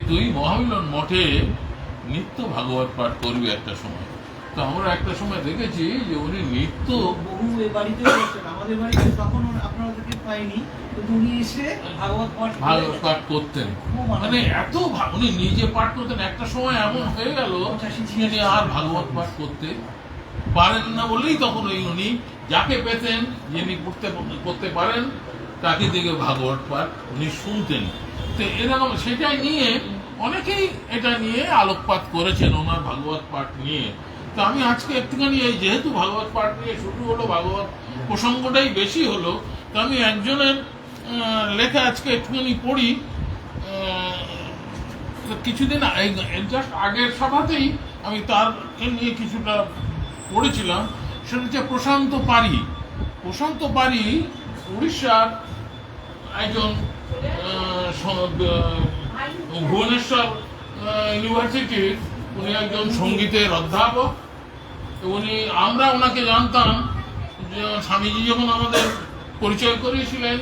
তুই মহামিলন মঠে নিত্য ভাগবত পাঠ করবি একটা সময়। তো আমরা একটা সময় দেখেছি যে উনি নিত্য বহু এ বাড়িতে করতেন, আমাদের বাড়িতে তখন আপনাদেরকে পাইনি, কিন্তু উনি এসে ভাগবত পাঠ করতেন। খুব মানে এত উনি নিজে পাঠ করতেন, একটা সময় এমন হয়ে গেল তিনি আর ভাগবত পাঠ করতে পারেন না বলেই তখন উনি যাকে পেতেন, যিনি করতে পারেন, তাকে থেকে ভাগবত পাঠ উনি শুনতেন। তো এরকম সেটাই নিয়ে অনেকেই এটা নিয়ে আলোকপাত করেছেন ওনার ভাগবত পাঠ নিয়ে। তো আমি আজকে একটুখানি এই যেহেতু ভাগবত পাঠ নিয়ে শুরু হলো, ভাগবত প্রসঙ্গটাই বেশি হলো, তো আমি একজনের লেখা আজকে একটুখানি পড়ি। কিছুদিন জাস্ট আগের সভাতেই আমি তার নিয়ে কিছুটা পড়েছিলাম। সেটা হচ্ছে প্রশান্ত পারি। প্রশান্ত পারি উড়িষ্যার একজন ভুবনেশ্বর ইউনিভার্সিটির উনি একজন সঙ্গীতের অধ্যাপক। আমরা ওনাকে জানতাম, স্বামীজি যখন আমাদের পরিচয় করিয়েছিলেন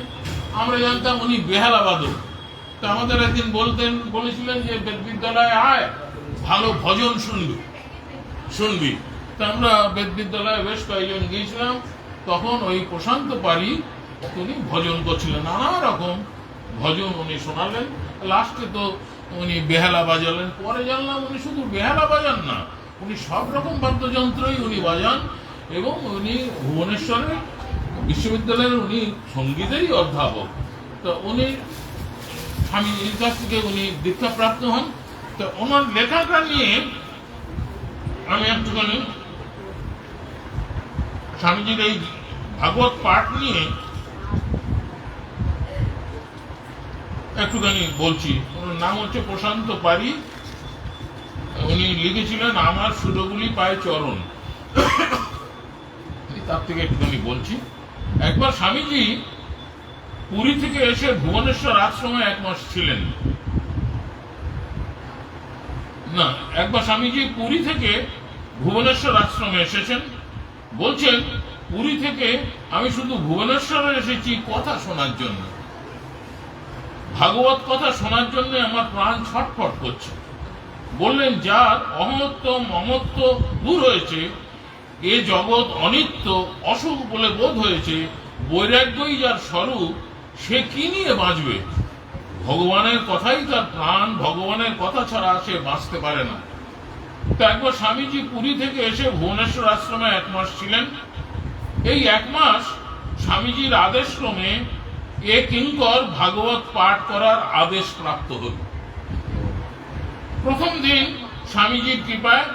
আমরা জানতাম উনি বেহালা বাদক। তা আমাদের একদিন বলেছিলেন যে বেদবিদ্যালয়ে আয়, ভালো ভজন শুনবি। তা আমরা বেদবিদ্যালয়ে বেশ কয়েকজন গিয়েছিলাম। তখন ওই প্রশান্ত পারি উনি ভজন করছিলেন, নানা রকম ভজন উনি শোনালেন। লাস্টে তো উনি বেহালা বাজালেন। পরে জানলাম উনি শুধু বেহালা বাজান না, উনি সব রকম বাদ্যযন্ত্রই উনি বাজান। এবং উনি ভুবনেশ্বরের বিশ্ববিদ্যালয়ের উনি সঙ্গীতেরই অধ্যাপক। তো উনি স্বামীজির কাছ থেকে উনি দীক্ষাপ্রাপ্ত হন। তো ওনার লেখাটা নিয়ে আমি একটুখানি স্বামীজির এই ভাগবত পাঠ নিয়ে একটুখানি বলছি। ওনার নাম হচ্ছে প্রশান্ত পারি। উনি লিখেছিলেন আমার সুরগুলি পায় চরণ। তার থেকে একটুখানি বলছি। একবার স্বামীজি পুরী থেকে এসে ভুবনেশ্বর আশ্রমে 1 মাস ছিলেন। না, একবার স্বামীজি পুরী থেকে ভুবনেশ্বর আশ্রমে এসেছেন। বলছেন, পুরী থেকে আমি শুধু ভুবনেশ্বরে এসেছি কথা শোনার জন্য, ভাগবত কথা শোনার জন্য আমার প্রাণ ছটফট করছে। বললেন, যার অহমত্ব মমত্ব দূর হয়েছে, এ জগৎ অনিত্য অসুখ বলে বোধ হয়েছে, বৈরাগ্যই যার স্বরূপ, সে কি নিয়ে বাঁচবে? ভগবানের কথাই তার প্রাণ, ভগবানের কথা ছাড়া সে বাঁচতে পারে না। তো একবার স্বামীজি পুরী থেকে এসে ভুবনেশ্বর আশ্রমে 1 মাস ছিলেন। এই 1 মাস স্বামীজির আদেশক্রমে এ কিঙ্কর ভাগবত পাঠ করার আদেশ প্রাপ্ত হল। প্রথম দিন স্বামীজির কৃপায়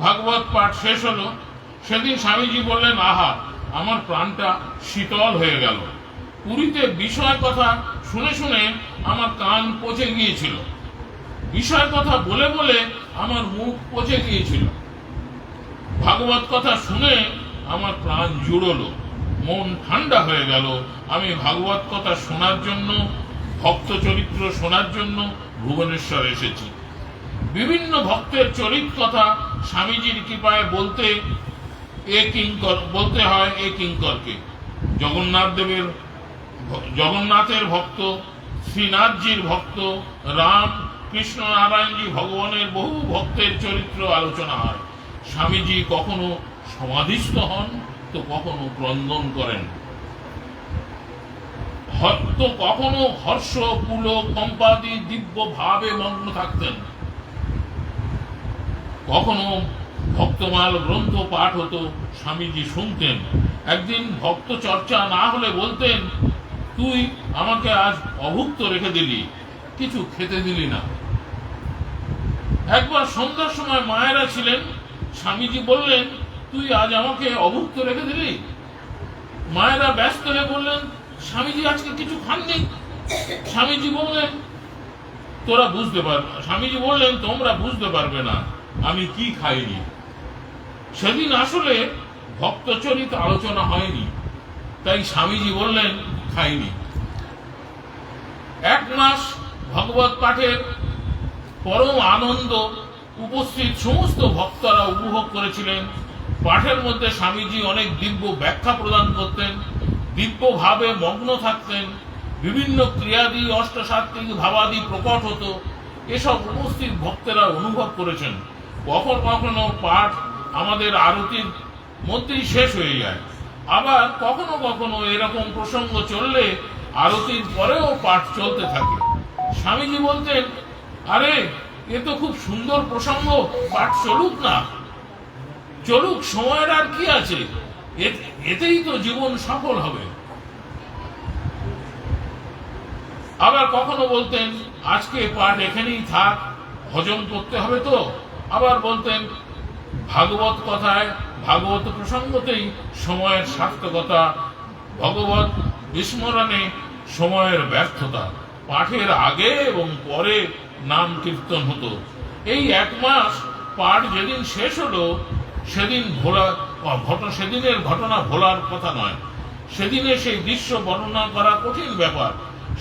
ভাগবত পাঠ শেষ হলো। সেদিন স্বামীজি বললেন, আহা, আমার প্রাণটা শীতল হয়ে গেল। পুরীতে বিষয় কথা শুনে শুনে আমার কান পচে গিয়েছিল, বিষয় কথা বলে বলে আমার মুখ পচে গিয়েছিল। ভাগবত কথা শুনে আমার প্রাণ জুড়লো, মন ঠান্ডা হয়ে গেল। আমি ভাগবত কথা শোনার জন্য, ভক্ত চরিত্র শোনার জন্য ভুবনেশ্বর এসেছি। বিভিন্ন ভক্তের চরিত কথা স্বামীজির কৃপায় বলতে হয় এ কিঙ্করকে। জগন্নাথের ভক্ত, শ্রীনাথজির ভক্ত, রাম কৃষ্ণ নারায়ণজি ভগবানের বহু ভক্তের চরিত্র আলোচনা হয়। স্বামীজি কখনো সমাধিস্থ হন তো কখনো ক্রন্দন করেন, তো কখনো হর্ষ পুল কম্পাদি দিব্য ভাবে মগ্ন থাকতেন। কখনো ভক্তমাল গ্রন্থ পাঠ হতো, স্বামীজি শুনতেন। একদিন ভক্ত চর্চা না হলে বলতেন, তুই আমাকে আজ অভুক্ত রেখে দিলি, কিছু খেতে দিলি না। একবার সন্ধ্যার সময় মায়েরা ছিলেন। স্বামীজি বললেন, তুই আজ আমাকে অভুক্ত রেখে দিলি। মায়েরা ব্যস্ত হয়ে বললেন, স্বামীজি আজকে কিছু খাননি। স্বামীজি বললেন, তোমরা বুঝতে পারবে না আমি কি খাইনি। সেদিন আসলে ভক্তচরিত আলোচনা হয়নি, তাই স্বামীজি বললেন, খাইনি। 1 মাস ভগবত পাঠের পরম আনন্দ উপস্থিত সমস্ত ভক্তরা উপভোগ করেছিলেন। পাঠের মধ্যে স্বামীজি অনেক দিব্য ব্যাখ্যা প্রদান করতেন, দিব্য ভাবে মগ্ন থাকতেন। বিভিন্ন ক্রিয়াদি অষ্টসাত্ত্বিক ভাবাদি প্রকট হতো। এসব উপস্থিত ভক্তেরা অনুভব করেছেন। কখনো কখনো পাঠ আমাদের আরতির মধ্যেই শেষ হয়ে যায়, আবার কখনো কখনো এরকম প্রসঙ্গ চললে আরতির পরেও পাঠ চলতে থাকে। স্বামীজি বলতেন, আরে এ তো খুব সুন্দর প্রসঙ্গ, পাঠ চলুক না, চলুক, সময়ের আর কি আছে, এতেই তো জীবন সফল হবে। আবার কখনো বলতেন, আজকে পাঠ এখানেই থাক, হজম করতে হবে তো। আবার বলতেন, ভাগবত কথায়, ভাগবত প্রসঙ্গতেই সময়ের সার্থকতা, ভগবত বিস্মরণে সময়ের ব্যর্থতা। পাঠের আগে এবং পরে নাম কীর্তন হতো। এই 1 মাস পাঠ যেদিন শেষ হলো সেদিনের ঘটনা ভোলার কথা নয়। সেদিনে সেই দৃশ্য বর্ণনা করা কঠিন ব্যাপার।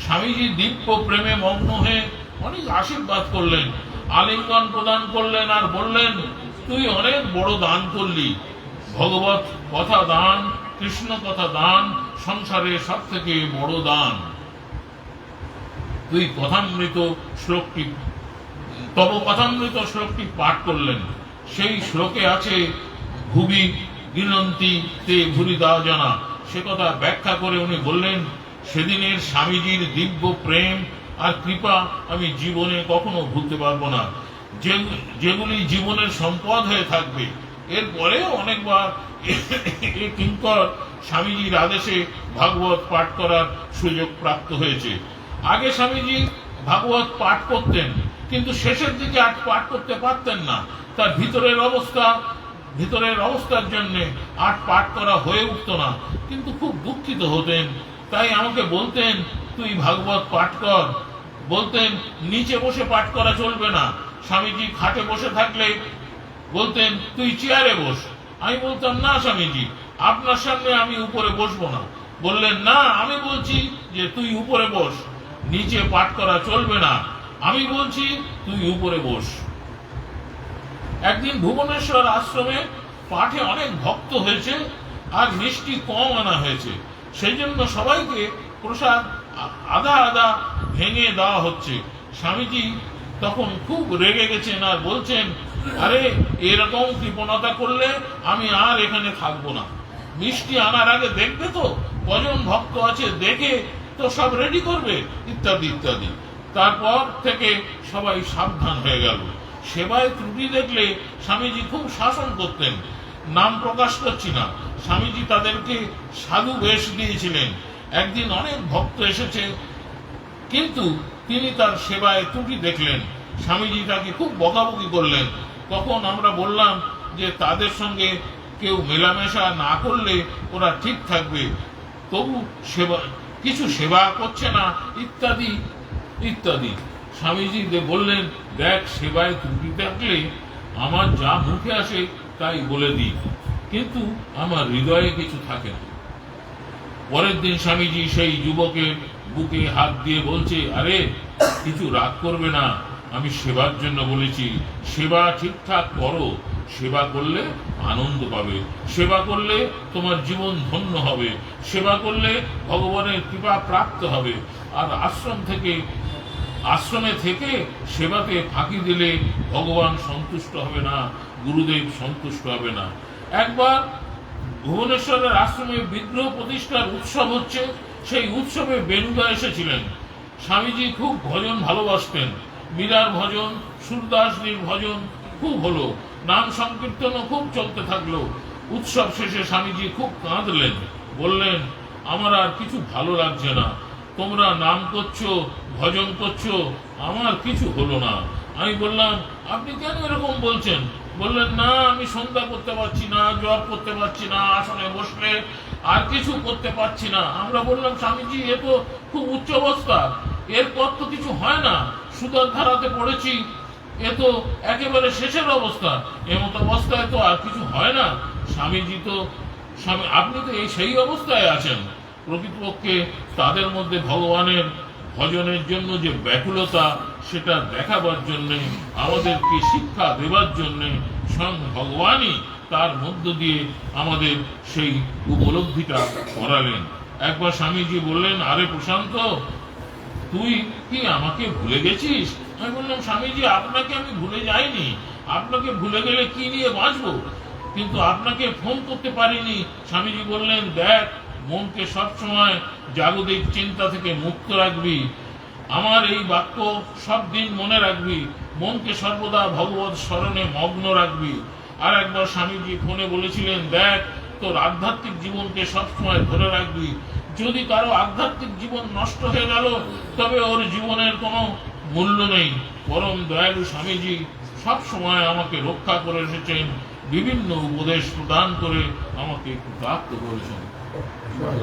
স্বামীজি দিব্য প্রেমে মগ্ন হয়ে অনেক আশীর্বাদ করলেন, আলিঙ্গন প্রদান করলেন আর বললেন, তুই অনেক বড় দান করলি। ভগবত কথা দান, কৃষ্ণ কথা দান সংসারে সব থেকে বড় দান। তুই কথামৃত শ্লোকটি, তব কথামৃত শ্লোকটি পাঠ করলেন। সেই শ্লোকে আছে, ভুবি গৃণন্তি তে ভুরিদা জানা। সে কথা ব্যাখ্যা করে উনি বললেন, সেদিনের স্বামীজির দিব্য প্রেম আর কৃপা আমি জীবনে কখনো ভুলতে পারবো না, যেগুলি জীবনের সম্পদ হয়ে থাকবে। এরপরেও অনেকবার কিঙ্কর স্বামীজির আদেশে ভাগবত পাঠ করার সুযোগ প্রাপ্ত হয়েছে। আগে স্বামীজি ভাগবত পাঠ করতেন, কিন্তু শেষের দিকে আর পাঠ করতে পারতেন না। তার ভিতরের অবস্থার জন্য আর পাঠ করা হয়ে উঠত না, কিন্তু খুব দুঃখিত হতেন। তাই আমাকে বলতেন, তুই ভাগবত পাঠ কর। বলতেন, নিচে বসে পাঠ করা চলবে না। স্বামীজি খাটে বসে থাকলে বলতেন, তুই চেয়ারে বস। আমি বলতাম, না স্বামীজি, আপনার সামনে আমি উপরে বসবো না। বললেন, না, আমি বলছি যে তুই উপরে বস, নিচে পাঠ করা চলবে না। আমি বলছি তুই উপরে বস। একদিন ভুবনেশ্বর আশ্রমে পাঠে অনেক ভক্ত হয়েছে আর মিষ্টি কম আনা হয়েছে। সেই জন্য সবাইকে প্রসাদ আধা আধা ভেঙে দেওয়া হচ্ছে। স্বামীজি তখন খুব রেগে গেছেন আর বলছেন, আরে এরকম কৃপণতা করলে আমি আর এখানে থাকবো না। মিষ্টি আনার আগে দেখবে তো কজন ভক্ত আছে, দেখে তো সব রেডি করবে, ইত্যাদি ইত্যাদি। তারপর থেকে সবাই সাবধান হয়ে গেল। সেবায় ত্রুটি দেখলে স্বামীজি খুব শাসন করতেন। নাম প্রকাশ করছি না। স্বামীজি তাদেরকে সাধু বেশ দিয়েছিলেন। একদিন অনেক ভক্ত এসেছে, কিন্তু তিনি তার সেবায় ত্রুটি দেখলেন। স্বামীজি তাকে খুব বকাবকি করলেন। তখন আমরা বললাম যে তাদের সঙ্গে কেউ মেলামেশা না করলে ওরা ঠিক থাকবে, তবু কিছু সেবা করছে না, ইত্যাদি ইত্যাদি। স্বামীজি বললেন, দেখ, সেবায় ত্রুটি থাকলে আমার যা মুখে আসে তাই বলে দিই, কিন্তু আমার হৃদয়ে কিছু থাকে না। পরের দিন স্বামীজি সেই যুবকের বুকে হাত দিয়ে বলছে, আরে কিছু রাগ করবে না, আমি সেবার জন্য বলেছি। সেবা ঠিকঠাক করো, সেবা করলে আনন্দ পাবে, সেবা করলে তোমার জীবন ধন্য হবে, সেবা করলে ভগবানের কৃপা প্রাপ্ত হবে। আর আশ্রমে থেকে সেবাতে ফাঁকি দিলে ভগবান সন্তুষ্ট হবে না, গুরুদেব সন্তুষ্ট হবে না। একবার ভুবনেশ্বরের আশ্রমে বিগ্রহ প্রতিষ্ঠার উৎসব হচ্ছে। সেই উৎসবে বেনুদা এসেছিলেন। স্বামীজি খুব ভজন ভালোবাসতেন। মীরার ভজন, সুরদাসজির ভজন খুব হলো, নাম সংকীর্তনও খুব চলতে থাকলো। উৎসব শেষে স্বামীজি খুব কাঁদলেন, বললেন, আমার আর কিছু ভালো লাগছে না। তোমরা নাম করছো, ভজন করছো, আমার কিছু হলো না। আমি বললাম, আপনি কেন এরকম বলছেন? বললেন, না, আমি সন্ধ্যা করতে পারছি না, জপ করতে পারছি না, আসনে বসলে আর কিছু করতে পারছি না। আমরা বললাম, স্বামীজি, এ তো খুব উচ্চ অবস্থা, এরপর তো কিছু হয় না, সুদার ধারাতে পড়েছি, এ তো একেবারে শেষের অবস্থা, এমত অবস্থায় তো আর কিছু হয় না। আপনি তো সেই অবস্থায় আছেন। প্রকৃতপক্ষে তাদের মধ্যে ভগবানের ভজনের জন্য যে ব্যাকুলতা, সেটা দেখাবার জন্যে, আমাদেরকে শিক্ষা দেবার জন্যে স্বয়ং ভগবানই তার মধ্য দিয়ে আমাদের সেই উপলব্ধিটা করালেন। একবার স্বামীজি বললেন, আরে প্রশান্ত, তুই কি আমাকে ভুলে গেছিস? আমি বললাম, স্বামীজি আপনাকে আমি ভুলে যাইনি, আপনাকে ভুলে গেলে কি নিয়ে বাঁচবো, কিন্তু আপনাকে ফোন করতে পারিনি। স্বামীজি বললেন, দেখ, মনকে সবসময় জাগতিক চিন্তা থেকে মুক্ত রাখবি, আমার এই বাক্য সব দিন মনে রাখবি, মনকে সর্বদা ভগবত স্মরণে মগ্ন রাখবি। আর একবার স্বামীজি ফোনে বলেছিলেন, দেখ, তোর আধ্যাত্মিক জীবনকে সবসময় ধরে রাখবি, যদি কারো আধ্যাত্মিক জীবন নষ্ট হয়ে গেল তবে ওর জীবনের কোনো মূল্য নেই। পরম দয়ালু স্বামীজি সব সময় আমাকে রক্ষা করে এসেছেন, বিভিন্ন উপদেশ প্রদান করে আমাকে কৃতার্থ করেছেন।